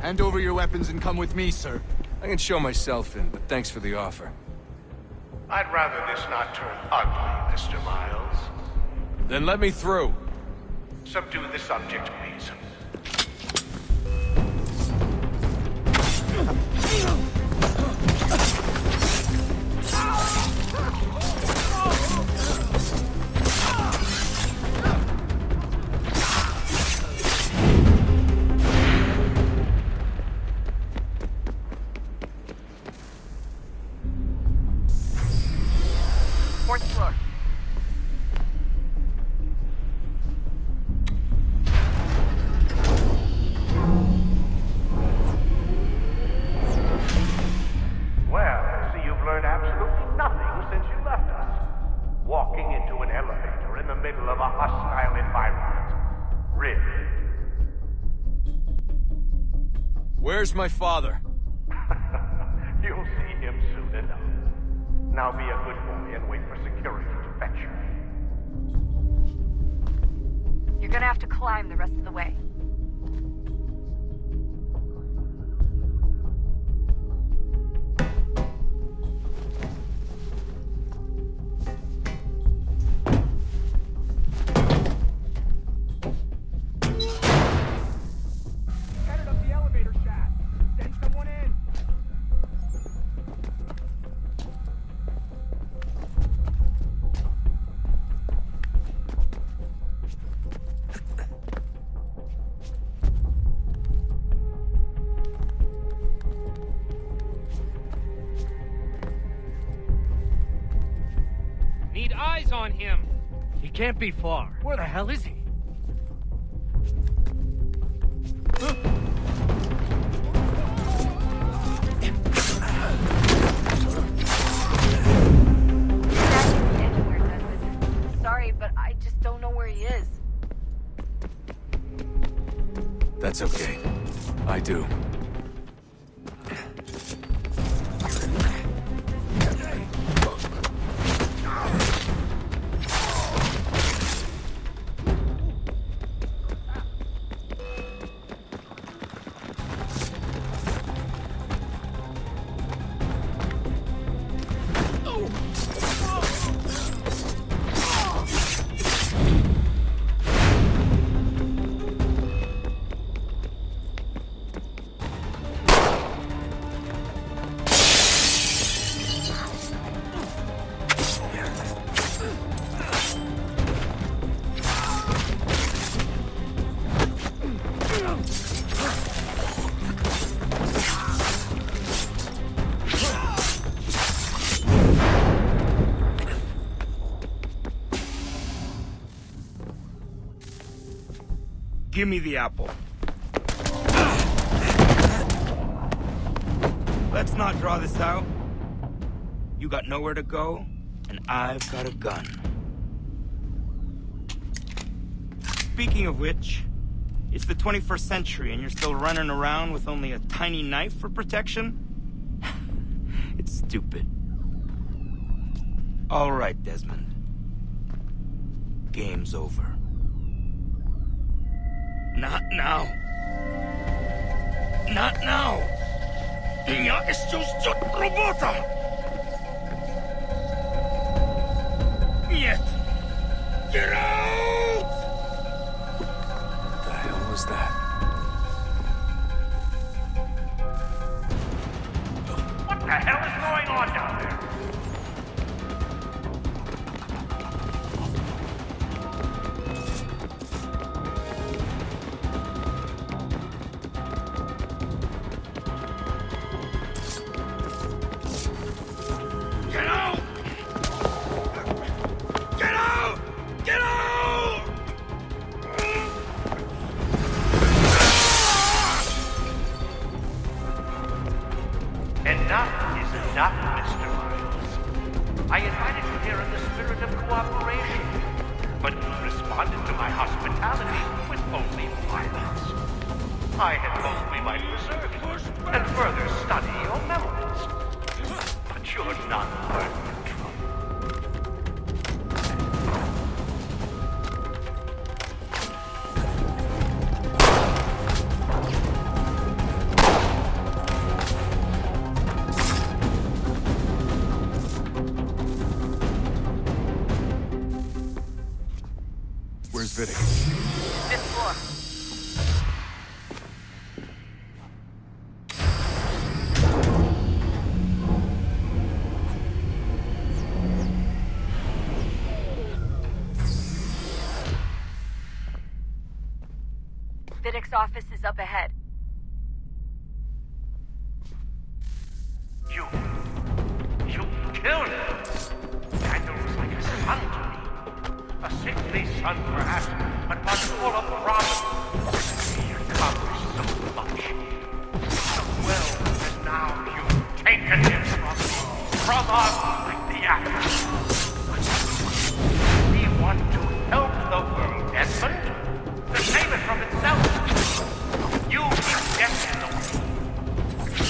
Hand over your weapons and come with me, sir. I can show myself in, but thanks for the offer. I'd rather this not turn ugly, Mr. Miles. Then let me through. Subdue the subject, please. Fourth floor. Well, I see you've learned absolutely nothing since you left us. Walking into an elevator in the middle of a hostile environment. Really? Where's my father? You'll see him soon enough. Now be a good boy and wait for security to fetch you. You're gonna have to climb the rest of the way. Headed up the elevator shaft. Send someone in. Need eyes on him. He can't be far. Where the hell is he? Anywhere, Desmond. Sorry, but I just don't know where he is. That's okay. I do. Give me the apple. Let's not draw this out. You got nowhere to go, and I've got a gun. Speaking of which, it's the 21st century and you're still running around with only a tiny knife for protection? It's stupid. All right, Desmond. Game's over. Not now. Not now. Я исчезну робота. Нет. Get out! What the hell was that? What the hell is going on down there? Get out! Get out! Get out! Enough is enough, Mr. Miles. I invited you here in the spirit of cooperation, but you responded to my hospitality with only violence. I had hoped we might preserve you and further study your memories. But you're not worth the trouble. Riddick's office is up ahead. You killed him! Daniel was like a son to me. A sickly son, perhaps, but one full of promise. He accomplished so much. Well, and now you've taken him from us like the axe. We want to help the world, Desmond. To save it from itself. You keep getting in the way.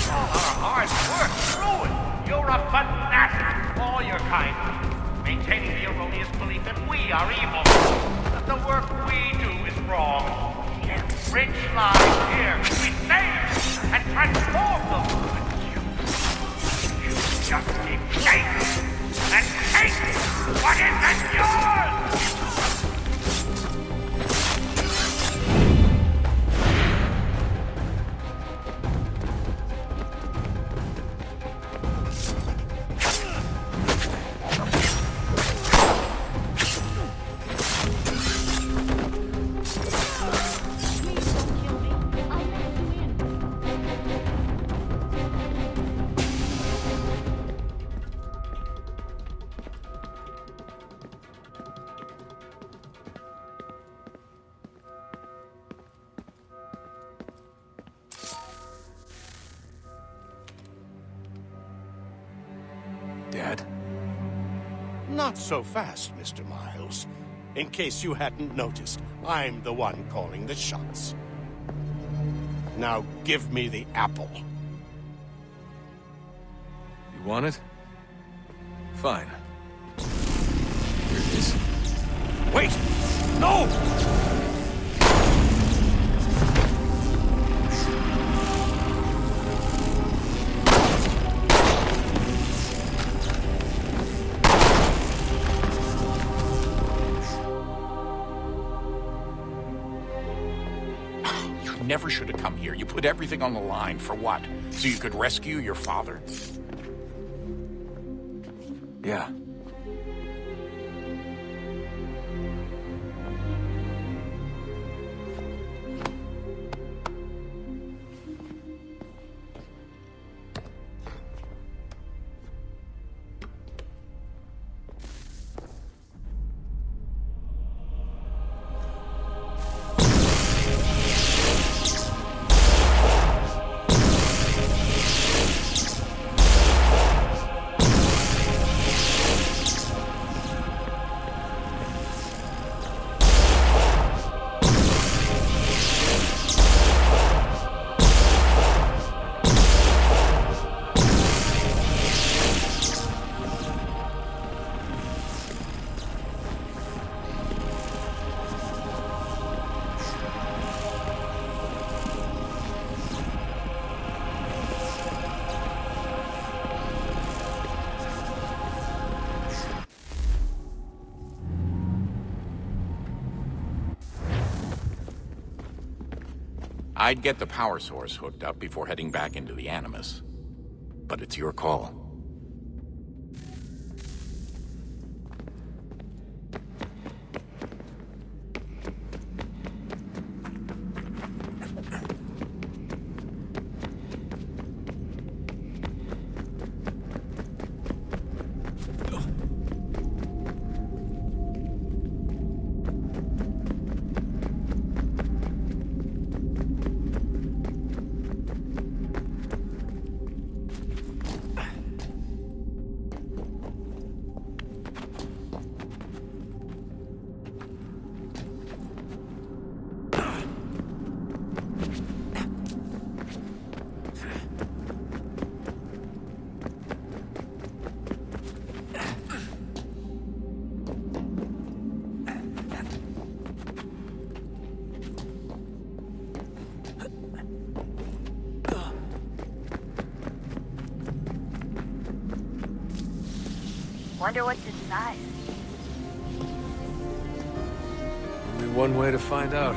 All our hard work ruined. You're a fanatic, all your kind. Maintaining the erroneous belief that we are evil. That the work we do is wrong. Yet rich lives here. We save and transform them. But you just keep taking and taking what isn't yours! Dad? Not so fast, Mr. Miles. In case you hadn't noticed, I'm the one calling the shots. Now give me the apple. You want it? Fine. Here it is. Wait! No! Never should have come here. You put everything on the line. For what? So you could rescue your father? Yeah. I'd get the power source hooked up before heading back into the Animus. But it's your call. Wonder what's inside. Only one way to find out.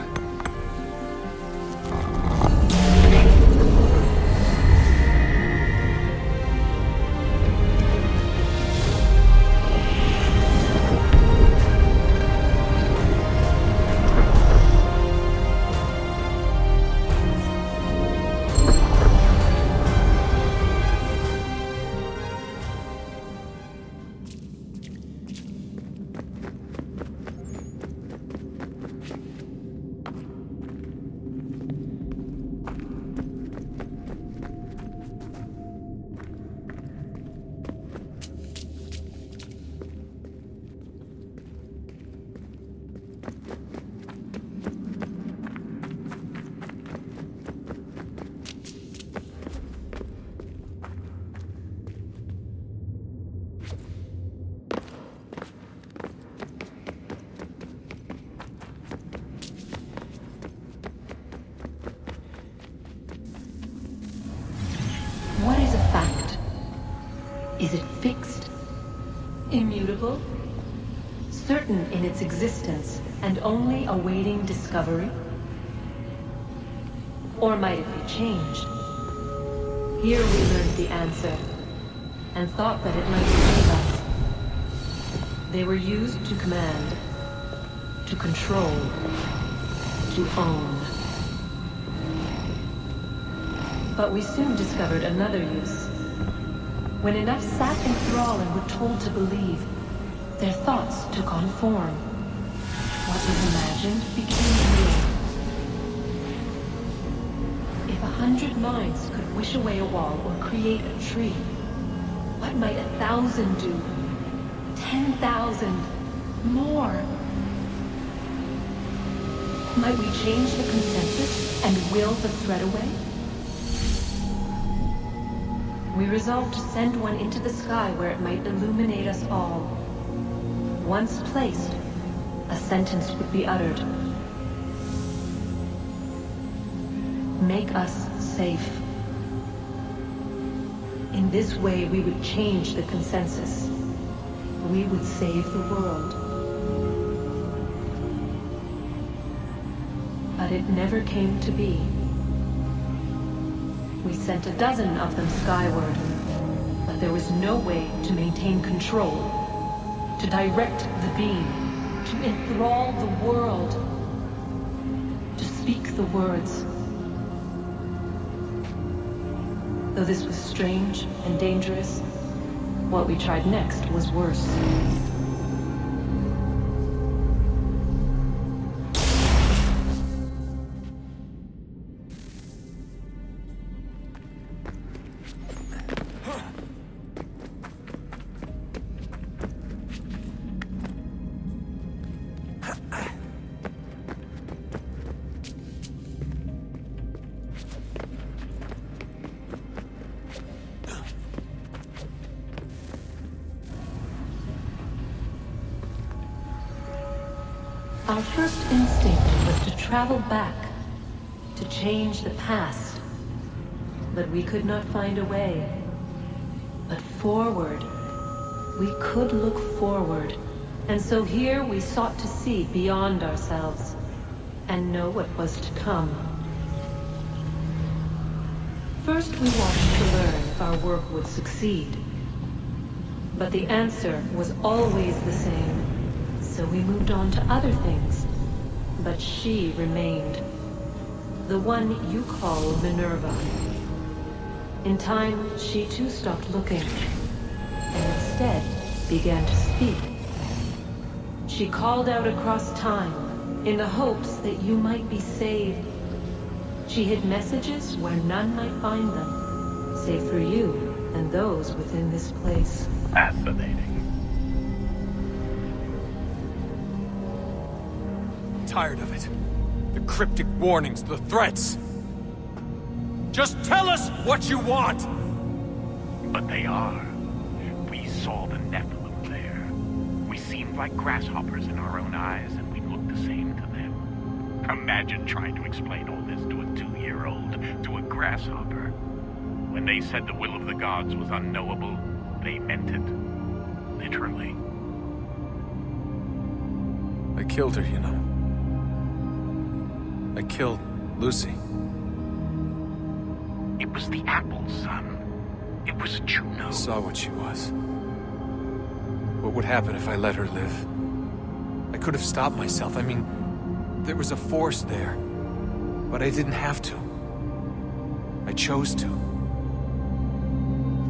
Is it fixed? Immutable? Certain in its existence and only awaiting discovery? Or might it be changed? Here we learned the answer, and thought that it might save us. They were used to command, to control, to own. But we soon discovered another use. When enough sat in thrall and were told to believe, their thoughts took on form. What was imagined became real. If 100 minds could wish away a wall or create a tree, what might 1,000 do? 10,000? More? Might we change the consensus and will the thread away? We resolved to send one into the sky where it might illuminate us all. Once placed, a sentence would be uttered. Make us safe. In this way, we would change the consensus. We would save the world. But it never came to be. We sent a dozen of them skyward, but there was no way to maintain control, to direct the beam, to enthrall the world, to speak the words. Though this was strange and dangerous, what we tried next was worse. Our first instinct was to travel back, to change the past. But we could not find a way. But forward. We could look forward. And so here we sought to see beyond ourselves, and know what was to come. First we wanted to learn if our work would succeed. But the answer was always the same. So we moved on to other things, but she remained. The one you call Minerva. In time, she too stopped looking, and instead began to speak. She called out across time, in the hopes that you might be saved. She hid messages where none might find them, save for you and those within this place. Fascinating. Tired of it. The cryptic warnings, the threats. Just tell us what you want! But they are. We saw the Nephilim there. We seemed like grasshoppers in our own eyes, and we looked the same to them. Imagine trying to explain all this to a 2-year-old, to a grasshopper. When they said the will of the gods was unknowable, they meant it. Literally. I killed her, you know. I killed Lucy. It was the apple, son. It was Juno. I saw what she was. What would happen if I let her live? I could have stopped myself. I mean, there was a force there. But I didn't have to. I chose to.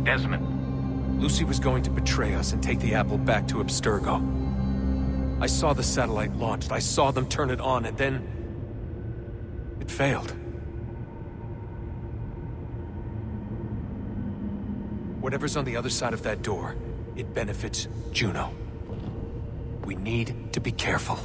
Desmond. Lucy was going to betray us and take the apple back to Abstergo. I saw the satellite launched. I saw them turn it on, and then it failed. Whatever's on the other side of that door, it benefits Juno. We need to be careful.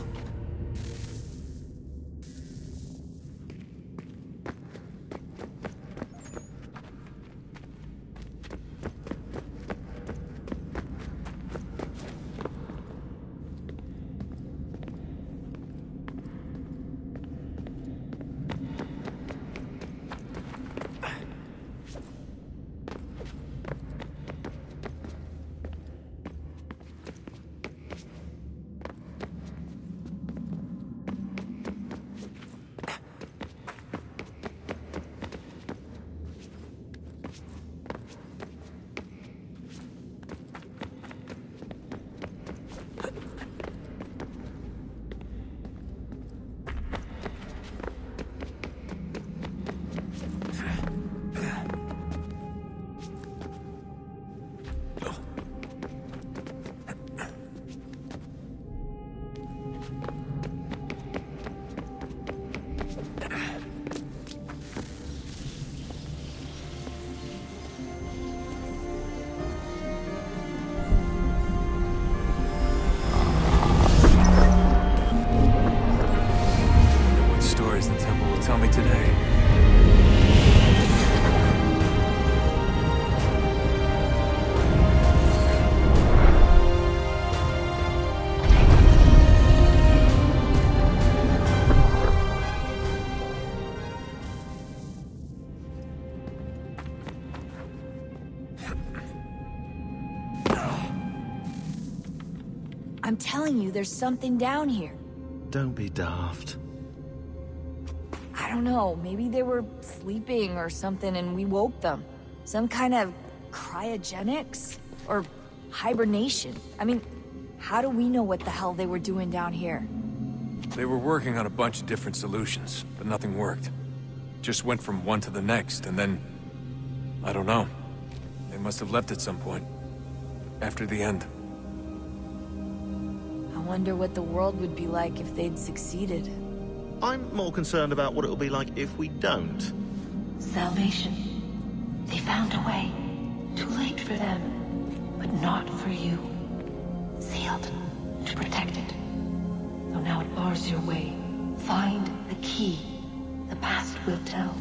I'm telling you, there's something down here. Don't be daft. I don't know, maybe they were sleeping or something and we woke them. Some kind of cryogenics? Or hibernation? I mean, how do we know what the hell they were doing down here? They were working on a bunch of different solutions, but nothing worked. Just went from one to the next, and then... I don't know. They must have left at some point. After the end. I wonder what the world would be like if they'd succeeded. I'm more concerned about what it'll be like if we don't. Salvation. They found a way. Too late for them, but not for you. Sealed to protect it. Though now it bars your way. Find the key. The past will tell.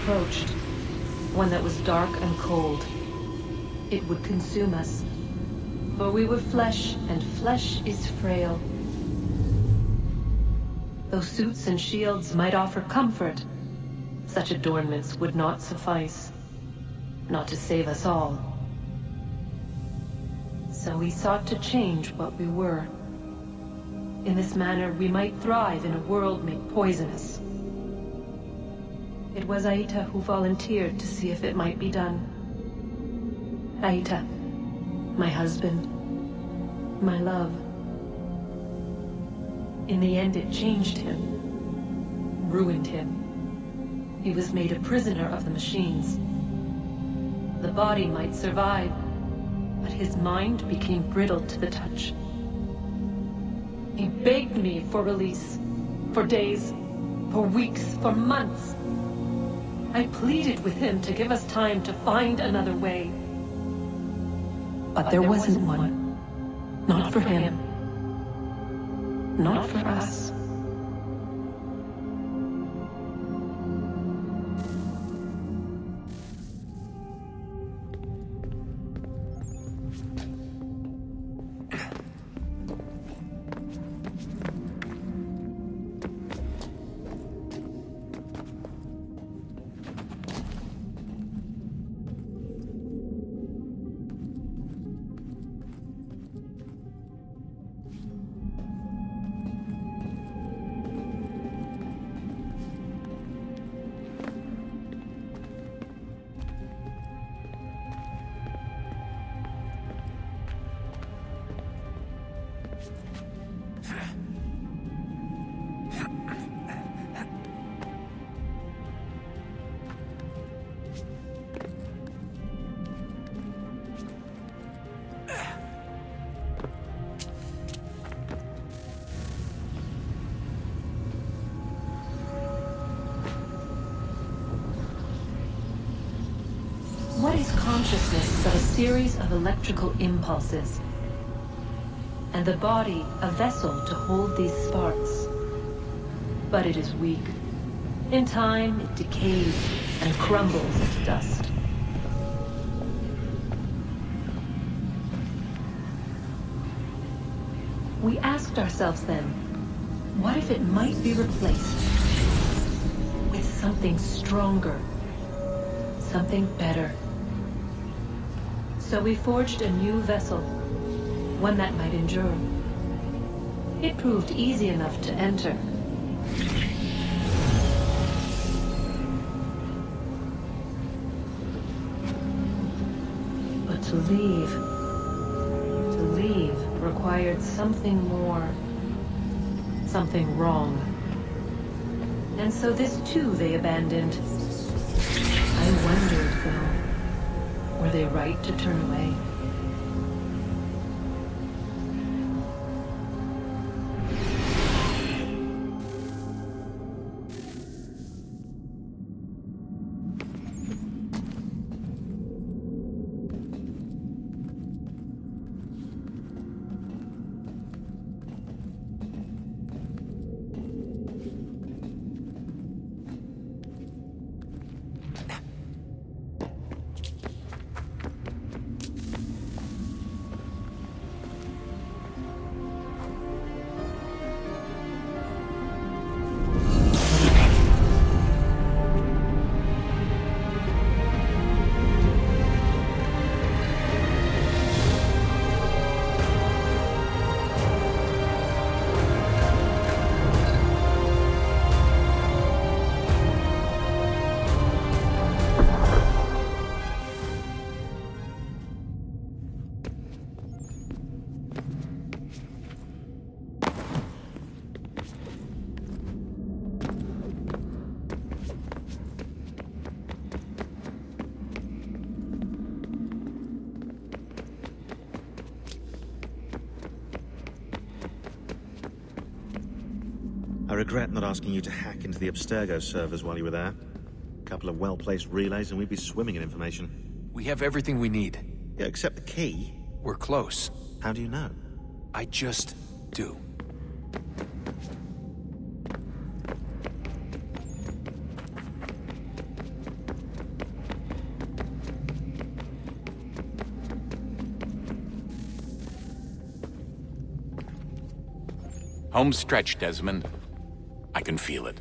Approached. One that was dark and cold. It would consume us. For we were flesh, and flesh is frail. Though suits and shields might offer comfort, such adornments would not suffice. Not to save us all. So we sought to change what we were. In this manner, we might thrive in a world made poisonous. It was Aita who volunteered to see if it might be done. Aita, my husband, my love. In the end, it changed him, ruined him. He was made a prisoner of the machines. The body might survive, but his mind became brittle to the touch. He begged me for release, for days, for weeks, for months. I pleaded with him to give us time to find another way. But there wasn't one. Not for him. Not for us. What is consciousness but a series of electrical impulses? And the body a vessel to hold these sparks. But it is weak. In time, it decays and crumbles into dust. We asked ourselves then, what if it might be replaced with something stronger, something better? So we forged a new vessel, one that might endure. It proved easy enough to enter. But to leave required something more, something wrong. And so this too they abandoned. I wondered, though, were they right to turn away? I regret not asking you to hack into the Abstergo servers while you were there. A couple of well-placed relays and we'd be swimming in information. We have everything we need. Yeah, except the key. We're close. How do you know? I just do. Home stretch, Desmond. I can feel it.